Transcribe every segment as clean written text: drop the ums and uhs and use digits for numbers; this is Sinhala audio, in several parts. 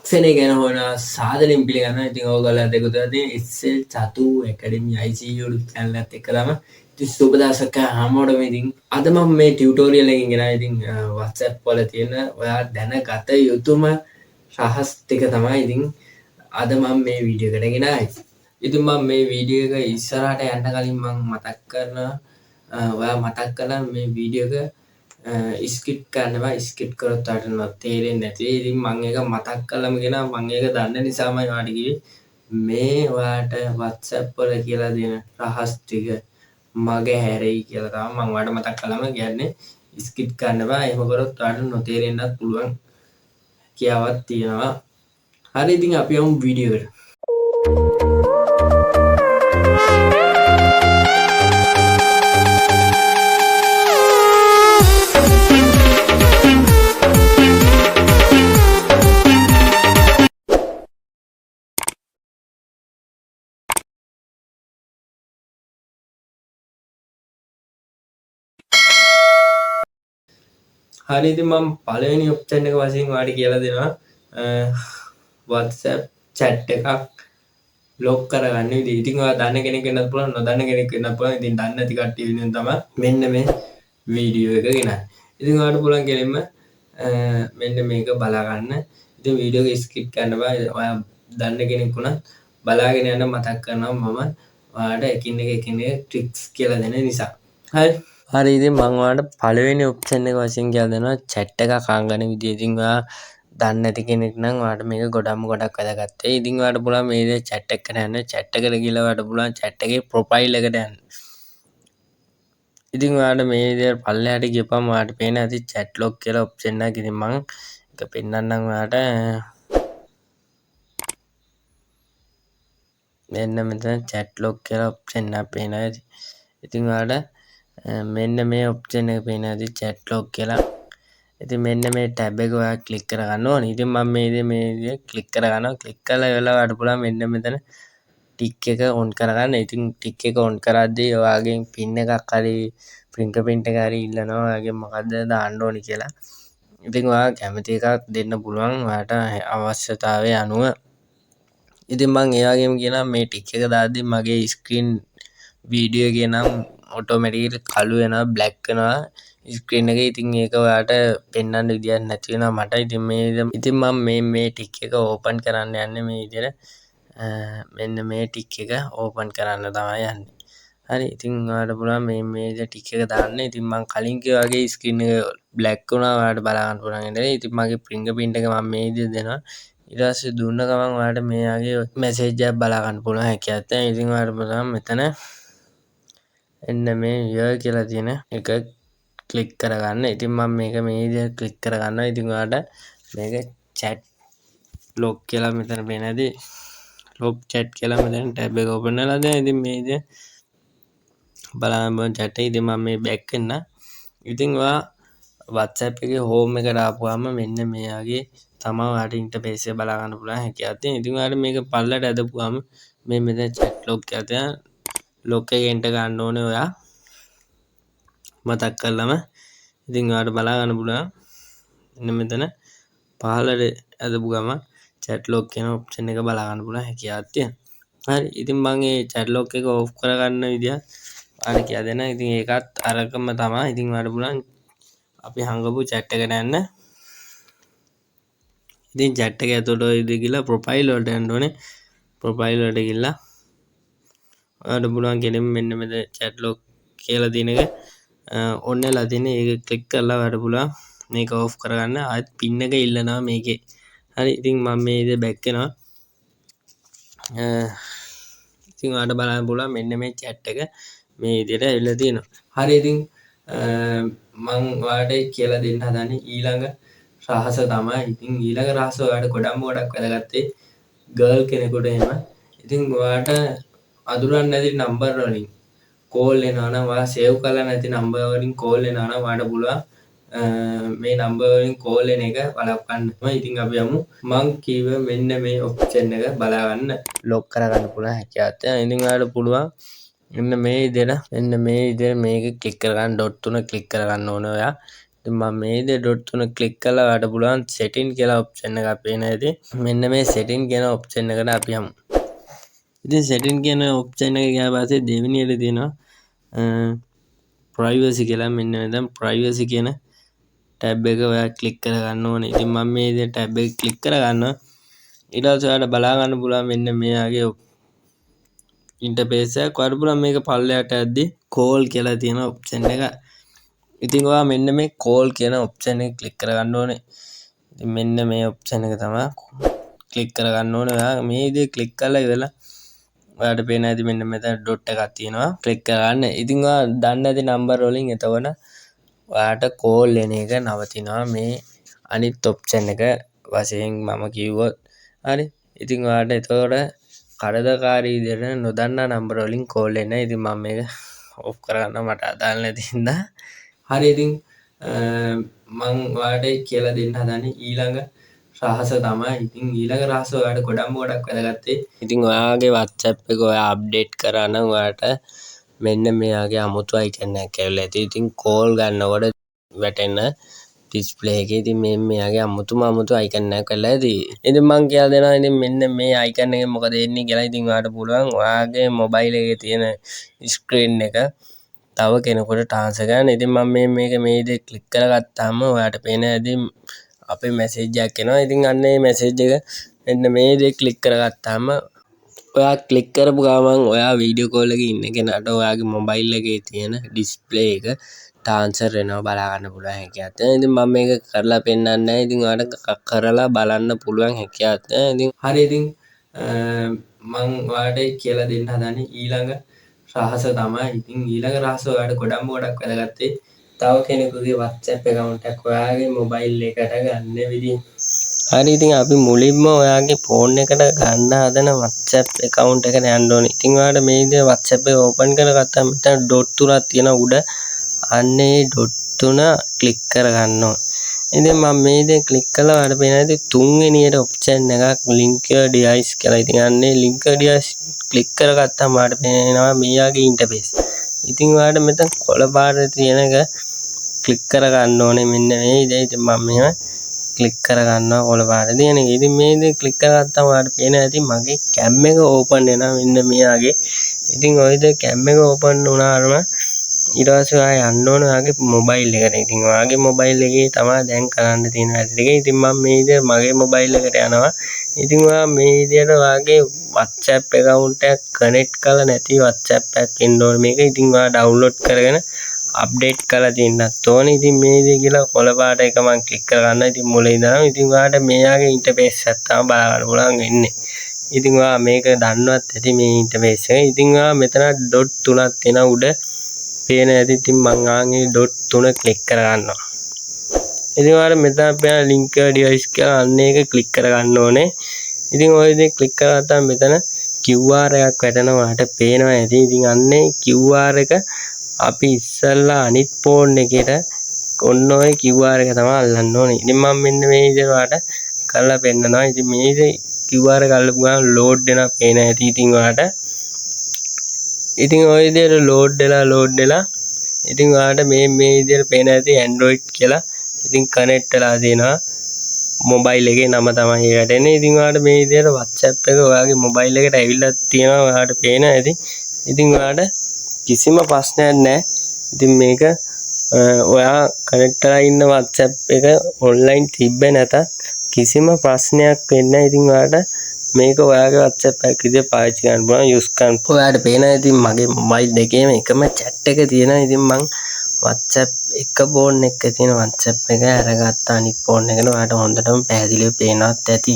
ක්ෂණය ගැන හොන සාධනෙන් පිළිගන්න. ඉතින් ඕගොල්ලෝ දෙකුතදී SL Chathu Academy I.C YouTube channel එකත් එක්ක තමයි. ඉතින් සුබ දවසක් හැමෝටම. ඉතින් අද මම මේ ටියුටෝරියල් එකකින් ගෙනා ඉතින් WhatsApp වල තියෙන ඔයා දැනගත යුතුම රහස් ටික තමයි ඉතින් අද මම මේ වීඩියෝ එකට ගෙනාවේ. ඉතින් මම මේ වීඩියෝ එක ඉස්සරහට යන්න කලින් මම මතක් කරනවා ඔයා මතක් කළා මේ වීඩියෝ එක ස්කිප් කරනවා. ස්කිප් කරොත් ඔයාලට තේරෙන්නේ නැති. ඉතින් මම ඒක මතක් කළාම ගෙනා මම ඒක දන්න නිසාමයි ඔයාලට කිව්වේ මේ ඔයාලට WhatsApp වල කියලා දෙන රහස් ටික මගේ හැරෙයි කියලා තමයි මම ඔයාලට මතක් කළාම කියන්නේ ස්කිප් කරන්න බෑ. එහෙම කරොත් ඔයාලට නොතේරෙන්නත් පුළුවන් කියාවක් තියෙනවා. හරි ඉතින් අපි යමු වීඩියෝ එකට. හරි ඉතින් මම පළවෙනි ඔප්ෂන් එක වශයෙන් ඔයාලට කියලා දෙනවා WhatsApp chat එකක් ලොක් කරගන්න විදිහ. ඉතින් ඔයා දන්න කෙනෙක් වෙන්නත් පුළුවන් නොදන්න කෙනෙක් වෙන්නත් පුළුවන්. ඉතින් දන්නේ නැති කට්ටිය වෙනුවෙන් තමයි මෙන්න මේ වීඩියෝ එක ගෙනන්නේ. ඉතින් ඔයාලට පුළුවන් කෙලින්ම මෙන්න මේක බලා ගන්න. ඉතින් වීඩියෝ එක ස්කිප් කරන්න බෑ. ඔයා දන්න කෙනෙක් වුණත් බලාගෙන යන්න මතක් කරනවා මම ඔයාලට එකින් එක ට්‍රික්ස් කියලා දෙන නිසා. හරි ඉතින් මම ඔයාලට පළවෙනි ඔප්ෂන් එක වශයෙන් කියලා දෙනවා chat එකක් අංගන විදිය. ඉතින් ඔයා දන්නේ නැති කෙනෙක් නම් ඔයාලට මේක ගොඩක් වැදගත්. ඉතින් ඔයාලට පුළුවන් මේ විදිහට chat එකට යන්න. chat එකට ගිහලා ඔයාලට පුළුවන් chat එකේ ප්‍රොෆයිල් එකට යන්න. ඉතින් ඔයාලට මේ විදිහට පල්ලෙහාට ගියපම ඔයාලට පේන ඇති chat log කියලා ඔප්ෂන් එකක්. ඉතින් මම ඒක පෙන්නන්නම් ඔයාලට. මෙන්න මෙතන chat log කියලා ඔප්ෂන් එකක් පේනවා ඇති. ඉතින් ඔයාලට මෙන්න මේ ඔප්ෂන් එක පේන ඇති chat log කියලා. ඉතින් මෙන්න මේ ටැබ් එක ඔයා ක්ලික් කරගන්න ඕනේ. ඉතින් මම මේ විදිහට ක්ලික් කරගන්නවා. ක්ලික් කරලා ඉවරලා ඔයාලට පුළුවන් මෙන්න මෙතන ටික් එක ඔන් කරගන්න. ඉතින් ටික් එක ඔන් කරද්දී ඔයාගෙන් පින් එකක් හරි ෆින්ගර් ප්‍රින්ට් එක හරි ඉල්ලනවා. ඔයාගෙන් මොකද්ද දාන්න ඕනේ කියලා. ඉතින් ඔයා කැමති එකක් දෙන්න පුළුවන් ඔයාට අවශ්‍යතාවය අනුව. ඉතින් මම ඒ වගේම කියනවා මේ ටික් එක දාද්දි මගේ ස්ක්‍රීන් වීඩියෝ එකේ නම් ඔටෝමැටිකලි කළු වෙනවා බ්ලැක් වෙනවා ස්ක්‍රීන් එකේ. ඉතින් ඒක ඔයාට පෙන්වන්න විදියක් නැති වෙනවා මට. ඉතින් මම මේ ටික් එක ඕපන් කරන්න යන්නේ මේ විදිහට. මෙන්න මේ ටික් එක ඕපන් කරන්න තමයි යන්නේ. හරි ඉතින් ඔයාලට පුළුවන් මේ විදිහට ටික් එක දාන්න. ඉතින් මම කලින් කිව්වා වගේ ස්ක්‍රීන් එක බ්ලැක් වුණා ඔයාලට බලා ගන්න පුළුවන් ඉතින්. ඉතින් මගේ ෆින්ගර් ප්‍රින්ට් එක මම මේ විදිහට දෙනවා. ඊට පස්සේ දුන්න ගමන් ඔයාලට මේ වගේ මැසේජ් එකක් බලා ගන්න පුළුවන් හැකියාවක් තියෙනවා. ඉතින් ඔයාලට පුළුවන් මෙතන එන්න මේ viewer කියලා තියෙන එක ක්ලික් කරගන්න. ඉතින් මම මේක මේ විදිහට ක්ලික් කරගන්නවා. ඉතින් ඔයාලට මේක chat log කියලා මෙතන පේන ඇති. log chat කියලා මෙතන ටැබ් එක ඕපන් වෙලා දැන් ඉතින් මේ විදිහට බලන්න chat එක. ඉතින් මම මේ බෑක් වෙන්න. ඉතින් ඔයා WhatsApp එකේ home එකට ආපුවාම මෙන්න මේ වගේ තමයි ඔයාලට ඉන්ටර්ෆේස් එක බලා ගන්න පුළුවන් හැකියාවක් තියෙනවා. ඉතින් ඔයාලට මේක පල්ලට ඇදපුවාම මේ මෙතන chat log කියලා තියෙනවා. log එක enter ගන්න ඕනේ ඔයා මතක් කරලම. ඉතින් ඔයාලට බලා ගන්න පුළුවන් මෙන්න මෙතන පහළට ඇදපු ගම chat log කියන ඔප්ෂන් එක බලා ගන්න පුළුවන් හැකියාවක් තියෙනවා. හරි ඉතින් මම මේ chat log එක ඔෆ් කරගන්න විදිය ඔයාලට කියලා දෙන්න. ඉතින් ඒකත් අරකම තමයි. ඉතින් ඔයාලට පුළුවන් අපි හංගපු chat එකට යන්න. ඉතින් chat එක ඇතුළට ඔය ඉතින් ගිහලා ප්‍රොෆයිල් වලට යන්න ඕනේ. ප්‍රොෆයිල් වලට ගිහලා ඔයාලට පුළුවන් කෙනෙක් මෙන්න මෙතන chat log කියලා තියෙන එක ඔන්න වෙලා තියෙන්නේ. ඒක ක්ලික් කරලා ඔයාලට පුළුවන් මේක ඔෆ් කරගන්න. ආයෙත් පින් එක ඉල්ලනවා මේකේ. හරි ඉතින් මම මේ විදිහට බැක් වෙනවා. ඉතින් ඔයාලට බලන්න පුළුවන් මෙන්න මේ chat එක මේ විදිහට ඇවිල්ලා තියෙනවා. හරි ඉතින් මම ඔයාලට කියලා දෙන්න හදන්නේ ඊළඟ රහස තමයි. ඉතින් ඊළඟ රහස ඔයාලට ගොඩක් වැදගත් ගර්ල් කෙනෙකුට එහෙම. ඉතින් ඔයාලට අඳුරන්නේ නැති නම්බර් වලින් කෝල් එනවා නම් ඔයා සේව් කරලා නැති නම්බර් වලින් කෝල් එනවා නම් ඔයාලට පුළුවන් මේ නම්බර් වලින් කෝල් එන එක වළක්වන්න. ඉතින් අපි යමු මං කීව මෙන්න මේ ඔප්ෂන් එක බලා ගන්න ලොක් කරගන්න පුළුවන් හැකියාවක් තියෙනවා. ඉතින් ඔයාලට පුළුවන් මෙන්න මේ විදිහට මේක ක්ලික් කරගන්න ඩොට් තුන ක්ලික් කරගන්න ඕනේ ඔයා. ඉතින් මම මේ විදිහට ඩොට් තුන ක්ලික් කළා ඔයාලට පුළුවන් setting කියලා ඔප්ෂන් එකක් පේන ඇති. මෙන්න මේ setting කියන ඔප්ෂන් එකට අපි යමු. ඉතින් setting කියන ඔප්ෂන් එක ගියා පස්සේ දෙවෙනියට තියෙනවා privacy කියලා. මෙන්න මෙතන privacy කියන ටැබ් එක ඔයා ක්ලික් කර ගන්න ඕනේ. ඉතින් මම මේ විදිහට ටැබ් එක ක්ලික් කර ගන්නවා. ඊට පස්සේ ඔයාලට බලා ගන්න පුළුවන් මෙන්න මෙයාගේ ඉන්ටර්ෆේස් එක. ඔයාලට පුළුවන් මේක පල්ලෙහාට යද්දි call කියලා තියෙන ඔප්ෂන් එක. ඉතින් ඔයා මෙන්න මේ call කියන ඔප්ෂන් එක ක්ලික් කර ගන්න ඕනේ. ඉතින් මෙන්න මේ ඔප්ෂන් එක තමයි ක්ලික් කර ගන්න ඕනේ. ඔයා මේ විදිහට ක්ලික් කරලා ඉවරලා ඔයාලට පේන ඇති මෙන්න මෙතන ඩොට් එකක් තියෙනවා. ක්ලික් කරගන්න. ඉතින් ඔයා දන්නේ නැති නම්බර් වලින් එතකොට ඔයාට කෝල් එන එක නවතිනවා මේ අනිත් ඔප්ෂන් එක වශයෙන් මම කිව්වොත්. හරි. ඉතින් ඔයාට එතකොට කරදරකාරී විදිහට නොදන්නා නම්බර වලින් කෝල් එන්නේ. ඉතින් මම මේක ඔෆ් කරගන්නවා මට අදාළ නැති හින්දා. හරි. ඉතින් මම ඔයාලට කියලා දෙන්න හදන්නේ ඊළඟ රහස තමයි. ඉතින් ඊළඟ රහස ඔයාලට ගොඩක් වැදගත්. ඉතින් ඔයාගේ WhatsApp එක ඔයා අප්ඩේට් කරා නම් ඔයාට මෙන්න මෙයාගේ අමුතු අයිකන් එකක් ඇවිල්ලා ඇති. ඉතින් කෝල් ගන්නකොට වැටෙන ඩිස්ප්ලේ එකේ ඉතින් මෙයාගේ අමුතු අයිකන් එකක් වෙලා ඇති. ඉතින් මම කියලා දෙනවා ඉතින් මෙන්න මේ අයිකන් එකෙන් මොකද එන්නේ කියලා. ඉතින් ඔයාලට පුළුවන් ඔයාගේ මොබයිල් එකේ තියෙන ස්ක්‍රීන් එක තව කෙනෙකුට ට්‍රාන්ස්ෆර් කරන්න. ඉතින් මම මේක මේ විදිහට ක්ලික් කරගත්තාම ඔයාලට පේන ඇති අපේ මැසේජ් එකක් එනවා. ඉතින් අන්න ඒ මැසේජ් එක මෙන්න මේ විදිහට ක්ලික් කරගත්තාම ඔයා ක්ලික් කරපු ගමන් ඔයා වීඩියෝ කෝල් එකේ ඉන්න කෙනාට ඔයාගේ මොබයිල් එකේ තියෙන ඩිස්ප්ලේ එක ට්‍රාන්ස්ෆර් වෙනවා බලා ගන්න පුළුවන් හැකියාවක් තියෙනවා. ඉතින් මම මේක කරලා පෙන්නන්නේ නැහැ. ඉතින් ඔයාලට කරලා බලන්න පුළුවන් හැකියාවක් තියෙනවා. ඉතින් හරි. ඉතින් මම ඔයාලට කියලා දෙන්න හදන්නේ ඊළඟ රහස තමයි. ඉතින් ඊළඟ රහස ඔයාලට ගොඩක් වැදගත්. තව කෙනෙකුගේ WhatsApp account එකක් ඔයාගේ මොබයිල් එකට ගන්න විදිහ. හරි. ඉතින් අපි මුලින්ම ඔයාගේ ෆෝන් එකට ගන්න හදන WhatsApp account එකට යන්න ඕනේ. ඉතින් ඔයාලට මේ විදිහට WhatsApp එක ඕපන් කරගත්තාම මෙතන ඩොට් තුනක් තියෙන උඩ අන්න ඒ ඩොට් තුන ක්ලික් කරගන්න ඕනේ. ඉතින් මම මේ විදිහට ක්ලික් කළා ඔයාලට පේන ඇති තුන්වෙනියට ඔප්ෂන් එකක් link your device කියලා. ඉතින් අන්නේ link your device ක්ලික් කරගත්තාම ඔයාලට පේනවා මෙයාගේ ඉන්ටර්ෆේස්. ඉතින් ඔයාලට මෙතන කොළ පාට තියෙන එක ක්ලික් කරගන්න ඕනේ මෙන්න මේ විදිහට. ඉතින් මම මෙහෙම ක්ලික් කරගන්නවා කොළ පාට තියෙන එක. ඉතින් මේ විදිහට ක්ලික් කරගත්තාම ඔයාලට පේන ඇති මගේ කැම් එක ඕපන් වෙනවා මෙන්න මෙයාගේ. ඉතින් ඔය විදිහට කැම් එක ඕපන් වුණාම ඊට පස්සේ ඔයා යන්න ඕන ඔයාගේ මොබයිල් එකට. ඉතින් ඔයාගේ මොබයිල් එකේ තමයි දැන් කරන්න තියෙන වැඩ ටික. ඉතින් මම මේ විදිහට මගේ මොබයිල් එකට යනවා. ඉතින් ඔයා මේ විදිහට ඔයාගේ WhatsApp account එක කනෙක්ට් කරලා නැති WhatsApp එකක් ඉන්න ඕනේ මේක. ඉතින් ඔයා ඩවුන්ලෝඩ් කරගෙන අප්ඩේට් කරලා තියෙන්නත් ඕනේ. ඉතින් මේ විදිහ කියලා කොළ පාට එක මම ක්ලික් කරගන්නවා. ඉතින් මුලින් ඉඳන්ම ඉතින් ඔයාට මෙයාගේ ඉන්ටර්ෆේස් එක තමයි බලා ගන්න පුළුවන් වෙන්නේ. ඉතින් ඔයා මේක දන්නවත් ඇති මේ ඉන්ටර්ෆේස් එක. ඉතින් ඔයා මෙතන ඩොට් තුනක් තියෙන උඩ පේන ඇති. ඉතින් මං ආන්ගේ ඩොට් තුන ක්ලික් කරගන්නවා. ඉතින් ඔයාලා මෙතන පේන link your device කියලා අන්න ඒක ක්ලික් කරගන්න ඕනේ. ඉතින් ඔය විදිහට ක්ලික් කරගත්තාම මෙතන QR එකක් වැටෙනවා ඔයාලට පේනවා ඇති. ඉතින් අන්නේ QR එක අපි ඉස්සල්ලා අනිත් ෆෝන් එකේට ඔන්න ඔය QR එක තමයි අල්ලන්න ඕනේ. ඉතින් මම මෙන්න මේ විදිහට ඔයාලට කරලා පෙන්නනවා. ඉතින් මේ විදිහට QR එක අල්ලපු ගමන් ලෝඩ් වෙනවා පේන ඇති. ඉතින් ඔයාලට ඉතින් ඔය විදිහට ලෝඩ් වෙලා ඉතින් ඔයාලට මේ විදිහට පේන ඇති Android කියලා. ඉතින් කනෙක්ට් වෙලා තියෙනවා මොබයිල් එකේ නම තමයි ඒකට එන්නේ. ඉතින් ඔයාලට මේ විදිහට WhatsApp එක ඔයාගේ මොබයිල් එකට ඇවිල්ලා තියෙනවා ඔයාලට පේන ඇති. ඉතින් ඔයාලට කිසිම ප්‍රශ්නයක් නැහැ. ඉතින් මේක ඔයා කනෙක්ට් කරලා ඉන්න WhatsApp එක ඔන්ලයින් තිබ්බේ නැතත් කිසිම ප්‍රශ්නයක් වෙන්නේ නැහැ. ඉතින් ඔයාලට මේක ඔයාගේ WhatsApp එක විදිහට පාවිච්චි කරන්න පුළුවන් යූස් කරන්න. ඔයාලට පේනවා ඉතින් මගේ මොබයිල් දෙකේම එකම chat එක තියෙනවා. ඉතින් මං WhatsApp එක ෆෝන් එක තියෙන WhatsApp එක අරගත්ත අනිත් ෆෝන් එකට ඔයාලට හොඳටම පැහැදිලිව පේනවත් ඇති.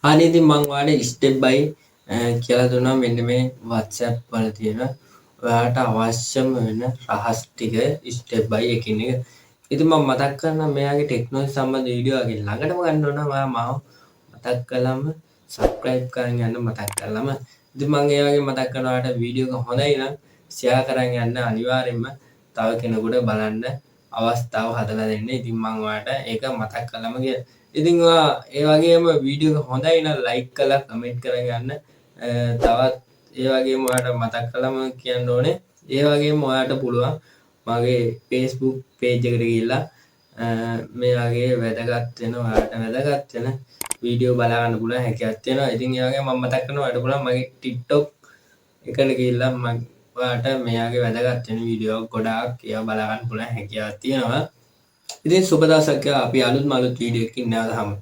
හරි. ඉතින් මං ඔයාලට ස්ටෙප් බයි කියලා දුන්නා මෙන්න මේ WhatsApp වල තියෙන ඔයාලට අවශ්‍යම වෙන රහස් ටික ස්ටෙප් බයි එකින් එක. ඉතින් මම මතක් කරනවා මෙයාගේ ටෙක්නොලොජි සම්බන්ධ වීඩියෝ එකක් ළඟටම ගන්න ඕන. ඔයා මාව මතක් කළාම subscribe කරන් යන්න මතක් කළාම. ඉතින් මම ඒ වගේ මතක් කරනවා ඔයාලට වීඩියෝ එක හොඳයි නම් share කරන් යන්න අනිවාර්යෙන්ම තව කෙනෙකුට බලන්න අවස්ථාව හදලා දෙන්න. ඉතින් මම ඔයාලට ඒක මතක් කළාම කියලා. ඉතින් ඔයා ඒ වගේම වීඩියෝ එක හොඳයි නම් like කරලා comment කරන් යන්න. තවත් ඒ වගේම ඔයාලට මතක් කළාම කියන්න ඕනේ ඒ වගේම ඔයාලට පුළුවන් මගේ Facebook page එකට ගිහිල්ලා මේ වගේ වැදගත් වෙන ඔයාලට වැදගත් වෙන වීඩියෝ බලා ගන්න පුළුවන් හැකියාවක් තියෙනවා. ඉතින් ඒ වගේ මම මතක් කරනවා ඔයාලට පුළුවන් මගේ TikTok එකට ගිහිල්ලා මම ඔයාලට මේ වගේ වැදගත් වෙන වීඩියෝ ගොඩාක් ඒවා බලා ගන්න පුළුවන් හැකියාවක් තියෙනවා. ඉතින් සුබ දවසක්. අපි අලුත් වීඩියෝ එකකින් නැවත හමු.